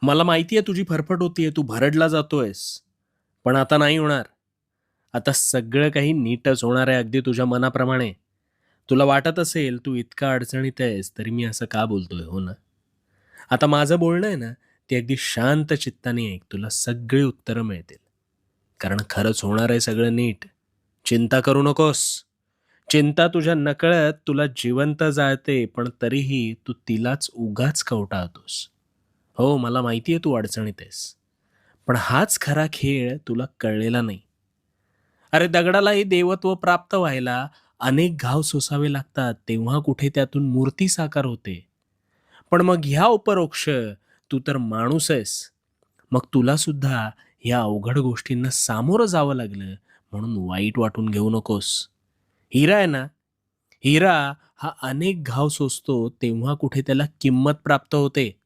मला माहिती आहे तुझी फरफट होतीये, तू भरडला जातोयस. पण आता नाही होणार. आता सगळं काही नीटच होणार आहे अगदी तुझ्या मनाप्रमाणे. तुला वाटत असेल तू इतका अडचणीत आहेस, तरी मी असं का बोलतोय, हो ना? आता माझं बोलणं आहे ना, ते अगदी शांत चित्ताने ऐक. तुला सगळी उत्तरं मिळतील. कारण खरंच होणार आहे सगळं नीट. चिंता करू नकोस. चिंता तुझ्या नकळत तुला जिवंत जाळते, पण तरीही तू तिलाच उगाच कवटाळतोस. हो, मला माहिती आहे तू अडचणीत आहेस. पण हाच खरा खेळ तुला कळलेला नाही. अरे दगडालाही देवत्व प्राप्त व्हायला अनेक घाव सोसावे लागतात, तेव्हा कुठे त्यातून मूर्ती साकार होते. पण मग ह्या उपरोक्ष तू तर माणूस आहेस. मग तुला सुद्धा या अवघड गोष्टींना सामोरं जावं लागलं म्हणून वाईट वाटून घेऊ नकोस. हिरा आहे ना, हिरा हा अनेक घाव सोसतो तेव्हा कुठे त्याला किंमत प्राप्त होते.